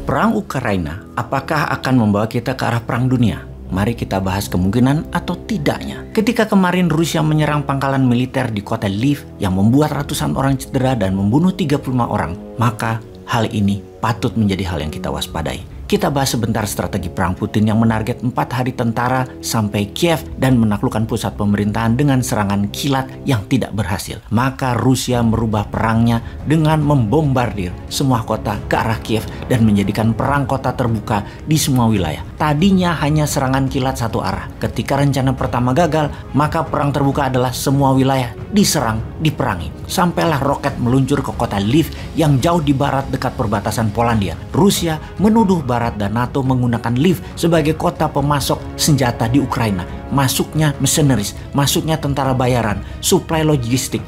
Perang Ukraina apakah akan membawa kita ke arah perang dunia? Mari kita bahas kemungkinan atau tidaknya. Ketika kemarin Rusia menyerang pangkalan militer di kota Lviv yang membuat ratusan orang cedera dan membunuh 35 orang, maka hal ini patut menjadi hal yang kita waspadai. Kita bahas sebentar strategi perang Putin yang menarget 4 hari tentara sampai Kiev dan menaklukkan pusat pemerintahan dengan serangan kilat yang tidak berhasil. Maka Rusia merubah perangnya dengan membombardir semua kota ke arah Kiev dan menjadikan perang kota terbuka di semua wilayah. Tadinya hanya serangan kilat satu arah. Ketika rencana pertama gagal, maka perang terbuka adalah semua wilayah diserang, diperangi. Sampailah roket meluncur ke kota Lviv yang jauh di barat dekat perbatasan Polandia. Rusia menuduh Barat dan NATO menggunakan Lviv sebagai kota pemasok senjata di Ukraina. Masuknya mercenaries, masuknya tentara bayaran, suplai logistik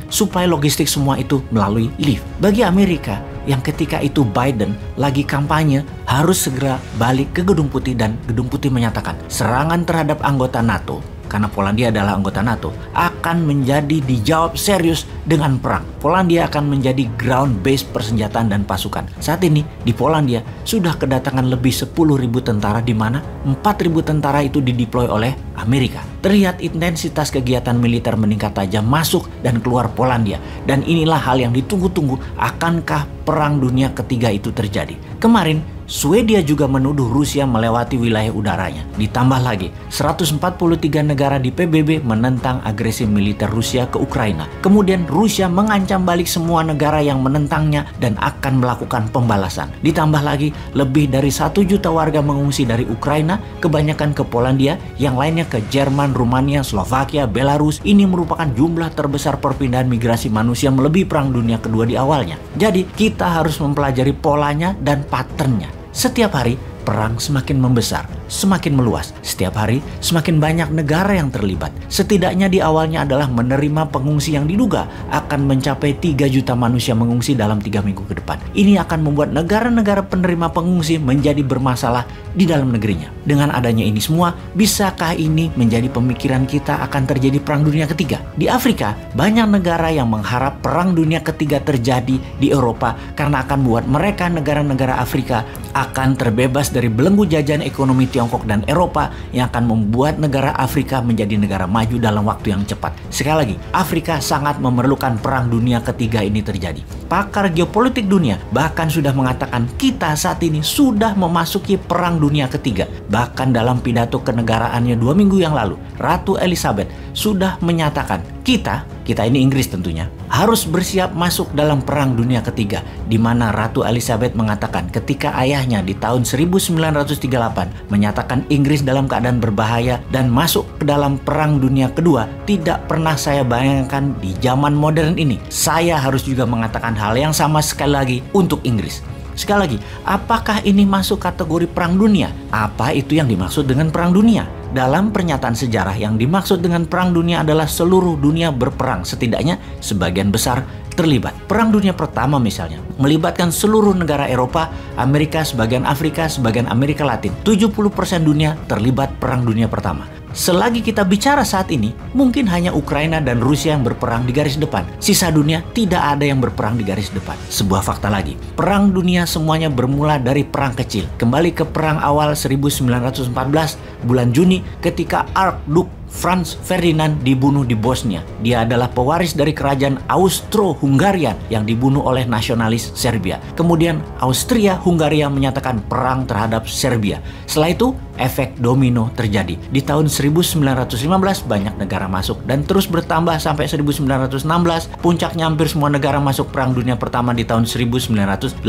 semua itu melalui Lviv. Bagi Amerika yang ketika itu Biden lagi kampanye harus segera balik ke Gedung Putih dan Gedung Putih menyatakan serangan terhadap anggota NATO, karena Polandia adalah anggota NATO, akan menjadi dijawab serius dengan perang. Polandia akan menjadi ground base persenjataan dan pasukan. Saat ini di Polandia sudah kedatangan lebih 10.000 tentara, di mana 4.000 tentara itu dideploy oleh Amerika. Terlihat intensitas kegiatan militer meningkat tajam masuk dan keluar Polandia. Dan inilah hal yang ditunggu-tunggu, akankah perang dunia ketiga itu terjadi? Kemarin Swedia juga menuduh Rusia melewati wilayah udaranya. Ditambah lagi, 143 negara di PBB menentang agresi militer Rusia ke Ukraina. Kemudian Rusia mengancam balik semua negara yang menentangnya dan akan melakukan pembalasan. Ditambah lagi, lebih dari 1 juta warga mengungsi dari Ukraina, kebanyakan ke Polandia, yang lainnya ke Jerman, Rumania, Slovakia, Belarus. Ini merupakan jumlah terbesar perpindahan migrasi manusia melebihi Perang Dunia Kedua di awalnya. Jadi, kita harus mempelajari polanya dan patternnya. Setiap hari, perang semakin membesar, semakin meluas. Setiap hari, semakin banyak negara yang terlibat. Setidaknya di awalnya adalah menerima pengungsi yang diduga akan mencapai 3 juta manusia mengungsi dalam 3 minggu ke depan. Ini akan membuat negara-negara penerima pengungsi menjadi bermasalah di dalam negerinya. Dengan adanya ini semua, bisakah ini menjadi pemikiran kita akan terjadi Perang Dunia Ketiga? Di Afrika, banyak negara yang mengharap Perang Dunia Ketiga terjadi di Eropa karena akan buat mereka, negara-negara Afrika, akan terbebas dari belenggu jajahan ekonomi Tiongkok dan Eropa yang akan membuat negara Afrika menjadi negara maju dalam waktu yang cepat. Sekali lagi, Afrika sangat memerlukan Perang Dunia Ketiga ini terjadi. Pakar geopolitik dunia bahkan sudah mengatakan kita saat ini sudah memasuki Perang Dunia Ketiga. Bahkan dalam pidato kenegaraannya 2 minggu yang lalu, Ratu Elizabeth sudah menyatakan kita ini Inggris tentunya, harus bersiap masuk dalam Perang Dunia Ketiga, di mana Ratu Elizabeth mengatakan ketika ayahnya di tahun 1938 menyatakan Inggris dalam keadaan berbahaya dan masuk ke dalam Perang Dunia Kedua, tidak pernah saya bayangkan di zaman modern ini. Saya harus juga mengatakan hal yang sama sekali lagi untuk Inggris. Sekali lagi, apakah ini masuk kategori perang dunia? Apa itu yang dimaksud dengan perang dunia? Dalam pernyataan sejarah, yang dimaksud dengan perang dunia adalah seluruh dunia berperang, setidaknya sebagian besar terlibat. Perang Dunia Pertama misalnya melibatkan seluruh negara Eropa, Amerika, sebagian Afrika, sebagian Amerika Latin. 70% dunia terlibat Perang Dunia Pertama. Selagi kita bicara saat ini, mungkin hanya Ukraina dan Rusia yang berperang di garis depan. Sisa dunia tidak ada yang berperang di garis depan. Sebuah fakta lagi, perang dunia semuanya bermula dari perang kecil. Kembali ke perang awal 1914, bulan Juni, ketika Archduke Franz Ferdinand dibunuh di Bosnia. Dia adalah pewaris dari kerajaan Austro-Hungaria yang dibunuh oleh nasionalis Serbia. Kemudian Austria-Hungaria menyatakan perang terhadap Serbia. Setelah itu, efek domino terjadi. Di tahun 1915 banyak negara masuk dan terus bertambah sampai 1916. Puncaknya hampir semua negara masuk Perang Dunia Pertama di tahun 1918.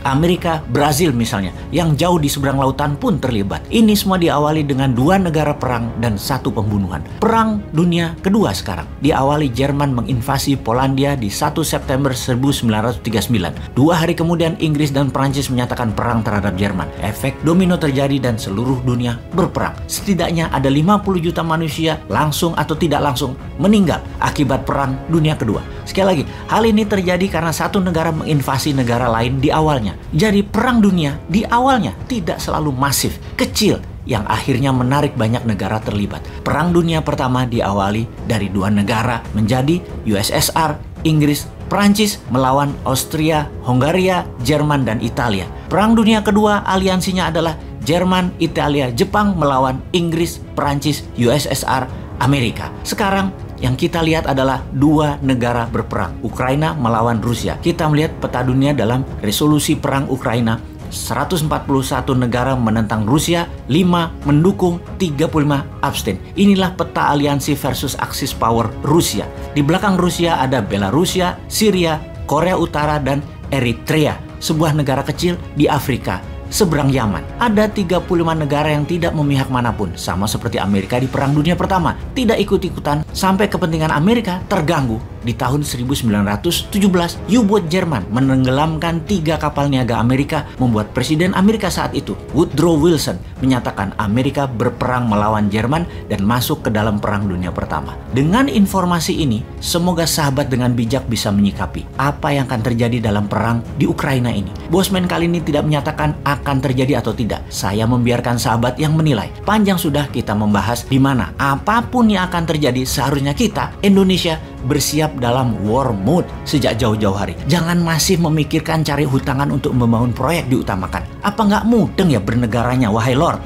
Amerika, Brazil misalnya, yang jauh di seberang lautan pun terlibat. Ini semua diawali dengan 2 negara perang dan 1 pembunuhan. Perang Dunia Kedua sekarang diawali Jerman menginvasi Polandia di 1 September 1939. 2 hari kemudian Inggris dan Prancis menyatakan perang terhadap Jerman. Efek domino terjadi dan seluruh dunia berperang. Setidaknya ada 50 juta manusia langsung atau tidak langsung meninggal akibat Perang Dunia Kedua. Sekali lagi, hal ini terjadi karena 1 negara menginvasi negara lain di awalnya. Jadi perang dunia di awalnya tidak selalu masif, kecil, yang akhirnya menarik banyak negara terlibat. Perang Dunia Pertama diawali dari 2 negara menjadi USSR, Inggris, Prancis melawan Austria, Hongaria, Jerman, dan Italia. Perang Dunia Kedua aliansinya adalah Jerman, Italia, Jepang melawan Inggris, Prancis, USSR, Amerika. Sekarang yang kita lihat adalah dua negara berperang, Ukraina melawan Rusia. Kita melihat peta dunia dalam resolusi perang Ukraina, 141 negara menentang Rusia, 5 mendukung, 35 abstain. Inilah peta aliansi versus Axis power Rusia. Di belakang Rusia ada Belarusia, Syria, Korea Utara, dan Eritrea, sebuah negara kecil di Afrika seberang Yaman. Ada 35 negara yang tidak memihak manapun, sama seperti Amerika di Perang Dunia Pertama, tidak ikut-ikutan sampai kepentingan Amerika terganggu. Di tahun 1917, U-boat Jerman menenggelamkan 3 kapal niaga Amerika, membuat Presiden Amerika saat itu, Woodrow Wilson, menyatakan Amerika berperang melawan Jerman dan masuk ke dalam Perang Dunia Pertama. Dengan informasi ini, semoga sahabat dengan bijak bisa menyikapi apa yang akan terjadi dalam perang di Ukraina ini. Bosman kali ini tidak menyatakan akan terjadi atau tidak. Saya membiarkan sahabat yang menilai. Panjang sudah kita membahas di mana apapun yang akan terjadi, seharusnya kita, Indonesia, bersiap dalam war mode sejak jauh-jauh hari. Jangan masih memikirkan cari hutangan untuk membangun proyek diutamakan. Apa nggak mudeng ya bernegaranya, wahai Lord?